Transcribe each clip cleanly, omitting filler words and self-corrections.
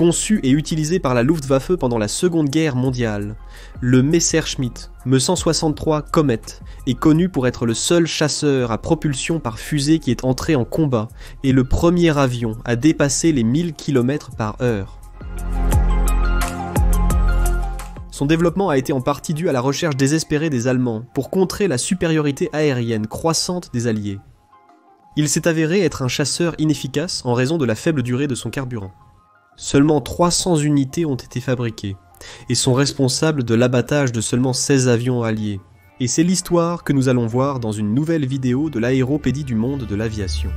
Conçu et utilisé par la Luftwaffe pendant la Seconde Guerre mondiale, le Messerschmitt Me-163 Comet est connu pour être le seul chasseur à propulsion par fusée qui est entré en combat et le premier avion à dépasser les 1000 km/h. Son développement a été en partie dû à la recherche désespérée des Allemands pour contrer la supériorité aérienne croissante des Alliés. Il s'est avéré être un chasseur inefficace en raison de la faible durée de son carburant. Seulement 300 unités ont été fabriquées et sont responsables de l'abattage de seulement 16 avions alliés. Et c'est l'histoire que nous allons voir dans une nouvelle vidéo de l'aéropédie du monde de l'aviation.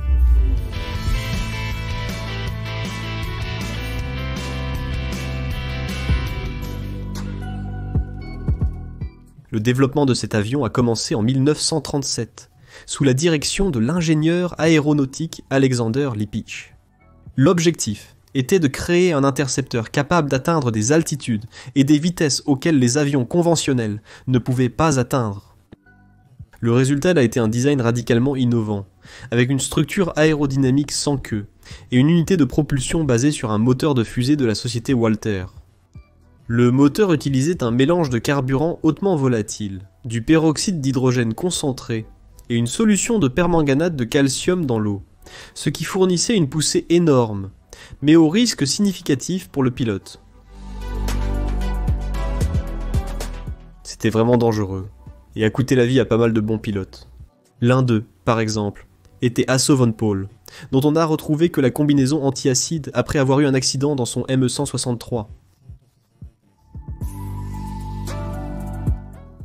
Le développement de cet avion a commencé en 1937, sous la direction de l'ingénieur aéronautique Alexander Lippisch. L'objectif était de créer un intercepteur capable d'atteindre des altitudes et des vitesses auxquelles les avions conventionnels ne pouvaient pas atteindre. Le résultat a été un design radicalement innovant, avec une structure aérodynamique sans queue et une unité de propulsion basée sur un moteur de fusée de la société Walter. Le moteur utilisait un mélange de carburant hautement volatile, du peroxyde d'hydrogène concentré et une solution de permanganate de calcium dans l'eau, ce qui fournissait une poussée énorme, mais au risque significatif pour le pilote. C'était vraiment dangereux, et a coûté la vie à pas mal de bons pilotes. L'un d'eux, par exemple, était Hasso von Paul, dont on n'a retrouvé que la combinaison anti-acide après avoir eu un accident dans son ME-163.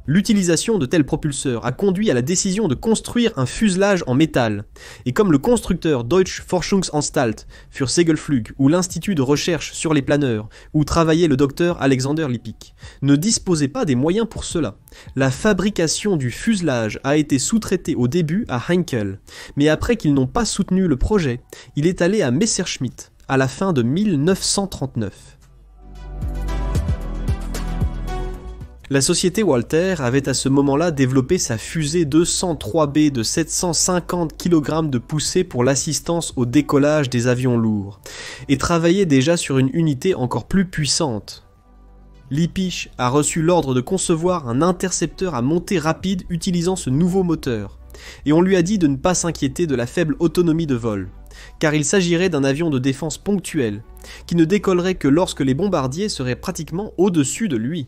L'utilisation de tels propulseurs a conduit à la décision de construire un fuselage en métal, et comme le constructeur Deutsche Forschungsanstalt für Segelflug ou l'Institut de recherche sur les planeurs, où travaillait le docteur Alexander Lippisch, ne disposait pas des moyens pour cela, la fabrication du fuselage a été sous-traitée au début à Heinkel, mais après qu'ils n'ont pas soutenu le projet, il est allé à Messerschmitt à la fin de 1939. La société Walter avait à ce moment-là développé sa fusée 203B de 750 kg de poussée pour l'assistance au décollage des avions lourds, et travaillait déjà sur une unité encore plus puissante. Lippisch a reçu l'ordre de concevoir un intercepteur à montée rapide utilisant ce nouveau moteur, et on lui a dit de ne pas s'inquiéter de la faible autonomie de vol, car il s'agirait d'un avion de défense ponctuel, qui ne décollerait que lorsque les bombardiers seraient pratiquement au-dessus de lui.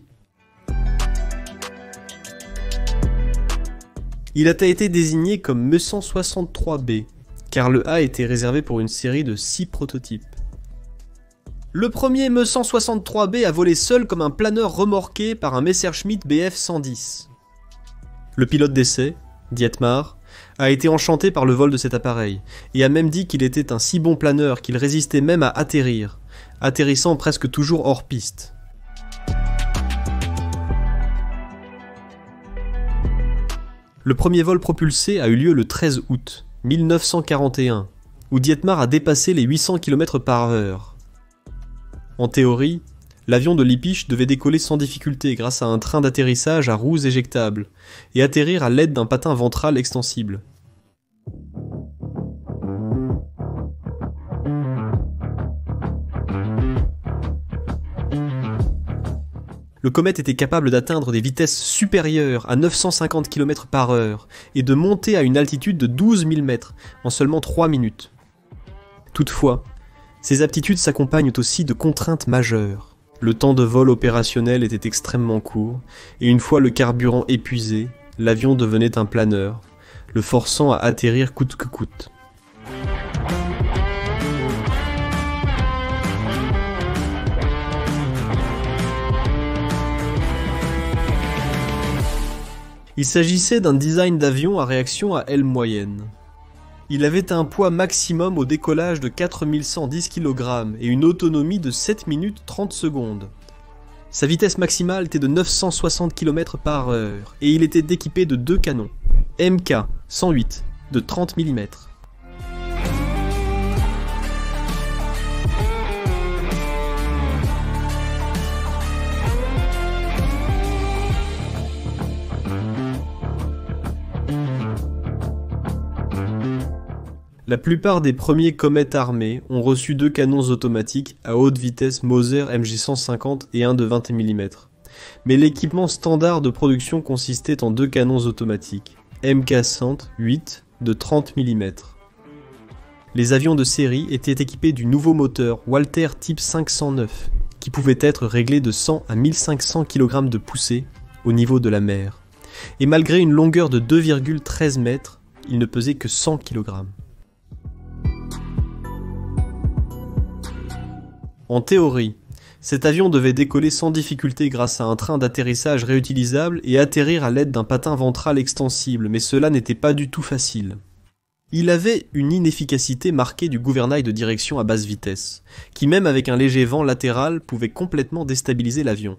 Il a été désigné comme Me-163B, car le A était réservé pour une série de 6 prototypes. Le premier Me-163B a volé seul comme un planeur remorqué par un Messerschmitt Bf 110. Le pilote d'essai, Dietmar, a été enchanté par le vol de cet appareil, et a même dit qu'il était un si bon planeur qu'il résistait même à atterrir, atterrissant presque toujours hors piste. Le premier vol propulsé a eu lieu le 13 août 1941, où Dietmar a dépassé les 800 km/h. En théorie, l'avion de Lippisch devait décoller sans difficulté grâce à un train d'atterrissage à roues éjectables, et atterrir à l'aide d'un patin ventral extensible. Le Comet était capable d'atteindre des vitesses supérieures à 950 km/h et de monter à une altitude de 12 000 mètres en seulement 3 minutes. Toutefois, ces aptitudes s'accompagnent aussi de contraintes majeures. Le temps de vol opérationnel était extrêmement court, et une fois le carburant épuisé, l'avion devenait un planeur, le forçant à atterrir coûte que coûte. Il s'agissait d'un design d'avion à réaction à aile moyenne. Il avait un poids maximum au décollage de 4110 kg et une autonomie de 7 minutes 30 secondes. Sa vitesse maximale était de 960 km/h et il était équipé de 2 canons, Mk-108 de 30 mm. La plupart des premiers Comet armés ont reçu 2 canons automatiques à haute vitesse Mauser MG150 et un de 20 mm. Mais l'équipement standard de production consistait en 2 canons automatiques, MK108 de 30 mm. Les avions de série étaient équipés du nouveau moteur Walter Type 509, qui pouvait être réglé de 100 à 1500 kg de poussée au niveau de la mer. Et malgré une longueur de 2,13 mètres, il ne pesait que 100 kg. En théorie, cet avion devait décoller sans difficulté grâce à un train d'atterrissage réutilisable et atterrir à l'aide d'un patin ventral extensible, mais cela n'était pas du tout facile. Il avait une inefficacité marquée du gouvernail de direction à basse vitesse, qui même avec un léger vent latéral pouvait complètement déstabiliser l'avion.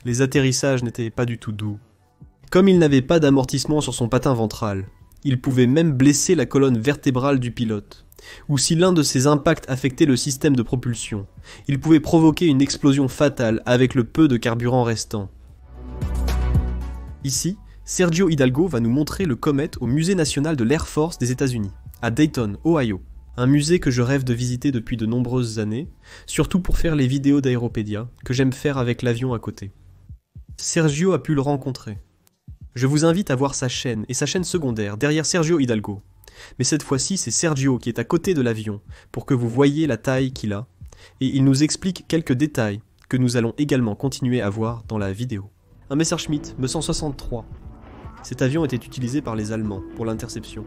Les atterrissages n'étaient pas du tout doux. Comme il n'avait pas d'amortissement sur son patin ventral, il pouvait même blesser la colonne vertébrale du pilote, ou si l'un de ses impacts affectait le système de propulsion, il pouvait provoquer une explosion fatale avec le peu de carburant restant. Ici, Sergio Hidalgo va nous montrer le Comet au Musée national de l'Air Force des États-Unis, à Dayton, Ohio. Un musée que je rêve de visiter depuis de nombreuses années, surtout pour faire les vidéos d'Aéropédia, que j'aime faire avec l'avion à côté. Sergio a pu le rencontrer. Je vous invite à voir sa chaîne et sa chaîne secondaire derrière Sergio Hidalgo. Mais cette fois-ci, c'est Sergio qui est à côté de l'avion pour que vous voyez la taille qu'il a, et il nous explique quelques détails que nous allons également continuer à voir dans la vidéo. Un Messerschmitt Me-163. Cet avion était utilisé par les Allemands pour l'interception.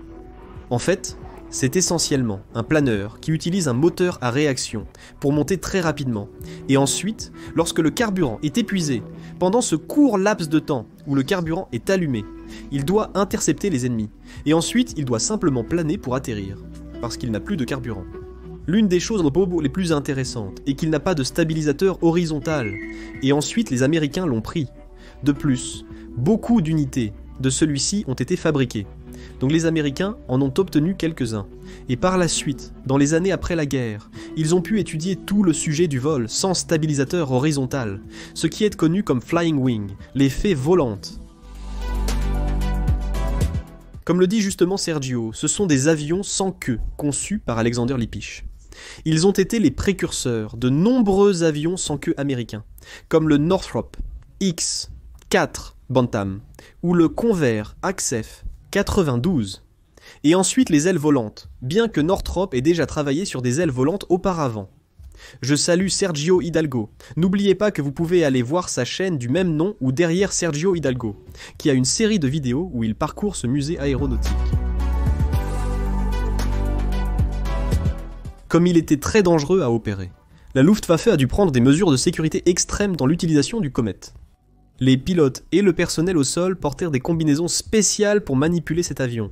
En fait, c'est essentiellement un planeur qui utilise un moteur à réaction pour monter très rapidement. Et ensuite, lorsque le carburant est épuisé, pendant ce court laps de temps où le carburant est allumé, il doit intercepter les ennemis. Et ensuite, il doit simplement planer pour atterrir, parce qu'il n'a plus de carburant. L'une des choses les plus intéressantes est qu'il n'a pas de stabilisateur horizontal. Et ensuite, les Américains l'ont pris. De plus, beaucoup d'unités de celui-ci ont été fabriqués. Donc les Américains en ont obtenu quelques-uns. Et par la suite, dans les années après la guerre, ils ont pu étudier tout le sujet du vol sans stabilisateur horizontal, ce qui est connu comme flying wing, l'effet volante. Comme le dit justement Sergio, ce sont des avions sans queue, conçus par Alexander Lippisch. Ils ont été les précurseurs de nombreux avions sans queue américains, comme le Northrop X-4 Bantam, ou le Convair Axef 92. Et ensuite les ailes volantes, bien que Northrop ait déjà travaillé sur des ailes volantes auparavant. Je salue Sergio Hidalgo. N'oubliez pas que vous pouvez aller voir sa chaîne du même nom ou derrière Sergio Hidalgo, qui a une série de vidéos où il parcourt ce musée aéronautique. Comme il était très dangereux à opérer, la Luftwaffe a dû prendre des mesures de sécurité extrêmes dans l'utilisation du Comet. Les pilotes et le personnel au sol portèrent des combinaisons spéciales pour manipuler cet avion.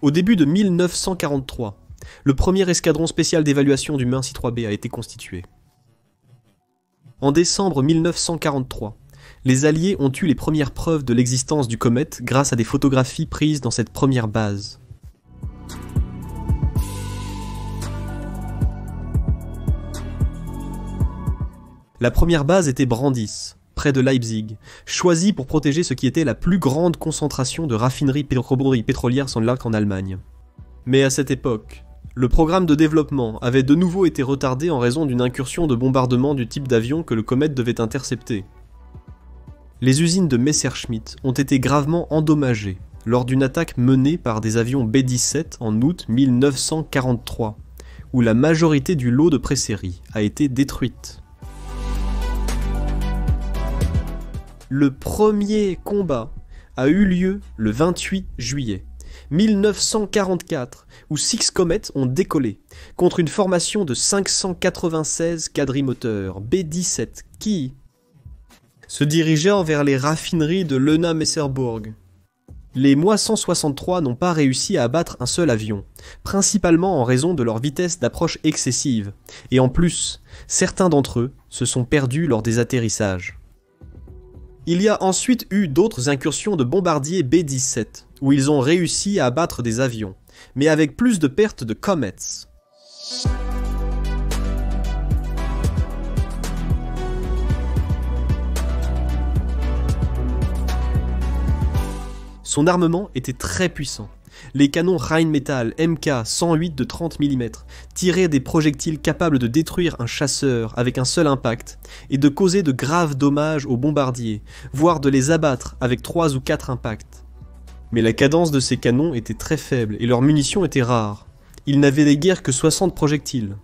Au début de 1943, le premier escadron spécial d'évaluation du Meincy 3B a été constitué. En décembre 1943, les Alliés ont eu les premières preuves de l'existence du Comet grâce à des photographies prises dans cette première base. La première base était Brandis, près de Leipzig, choisie pour protéger ce qui était la plus grande concentration de raffineries pétrolières sur le lac en Allemagne. Mais à cette époque, le programme de développement avait de nouveau été retardé en raison d'une incursion de bombardement du type d'avion que le Comet devait intercepter. Les usines de Messerschmitt ont été gravement endommagées lors d'une attaque menée par des avions B-17 en août 1943, où la majorité du lot de présérie a été détruite. Le premier combat a eu lieu le 28 juillet 1944, où 6 Comets ont décollé contre une formation de 596 quadrimoteurs B-17 qui se dirigeaient vers les raffineries de Leuna-Messerburg. Les Moi-163 n'ont pas réussi à abattre un seul avion, principalement en raison de leur vitesse d'approche excessive, et en plus, certains d'entre eux se sont perdus lors des atterrissages. Il y a ensuite eu d'autres incursions de bombardiers B-17, où ils ont réussi à abattre des avions, mais avec plus de pertes de Comets. Son armement était très puissant. Les canons Rheinmetall Mk-108 de 30 mm tiraient des projectiles capables de détruire un chasseur avec un seul impact et de causer de graves dommages aux bombardiers, voire de les abattre avec 3 ou 4 impacts. Mais la cadence de ces canons était très faible et leurs munitions étaient rares. Ils n'avaient guère que 60 projectiles.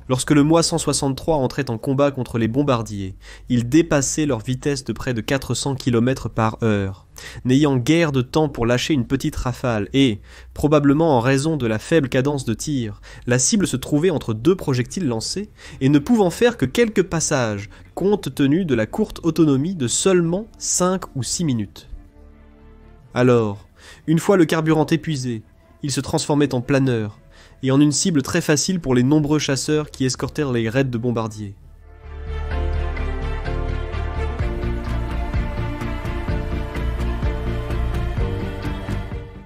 Lorsque le MOI 163 entrait en combat contre les bombardiers, ils dépassaient leur vitesse de près de 400 km/h, n'ayant guère de temps pour lâcher une petite rafale et, probablement en raison de la faible cadence de tir, la cible se trouvait entre 2 projectiles lancés et ne pouvant faire que quelques passages, compte tenu de la courte autonomie de seulement 5 ou 6 minutes. Alors, une fois le carburant épuisé, il se transformait en planeur, et en une cible très facile pour les nombreux chasseurs qui escortèrent les raids de bombardiers.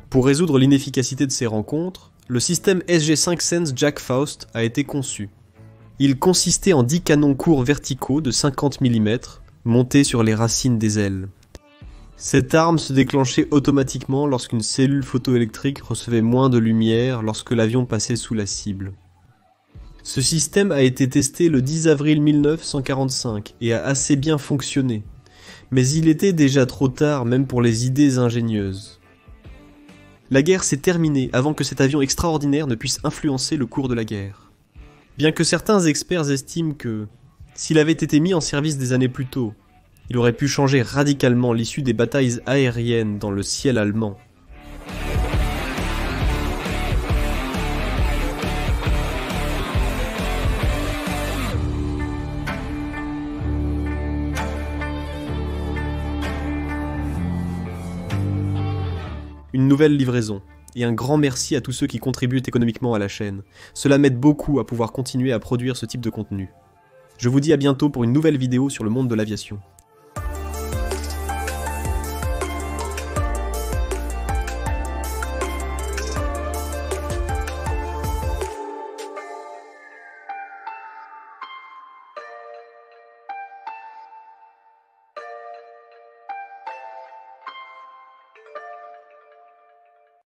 Pour résoudre l'inefficacité de ces rencontres, le système SG5 Sense Jack Faust a été conçu. Il consistait en 10 canons courts verticaux de 50 mm, montés sur les racines des ailes. Cette arme se déclenchait automatiquement lorsqu'une cellule photoélectrique recevait moins de lumière lorsque l'avion passait sous la cible. Ce système a été testé le 10 avril 1945 et a assez bien fonctionné, mais il était déjà trop tard même pour les idées ingénieuses. La guerre s'est terminée avant que cet avion extraordinaire ne puisse influencer le cours de la guerre. Bien que certains experts estiment que, s'il avait été mis en service des années plus tôt, il aurait pu changer radicalement l'issue des batailles aériennes dans le ciel allemand. Une nouvelle livraison, et un grand merci à tous ceux qui contribuent économiquement à la chaîne. Cela m'aide beaucoup à pouvoir continuer à produire ce type de contenu. Je vous dis à bientôt pour une nouvelle vidéo sur le monde de l'aviation.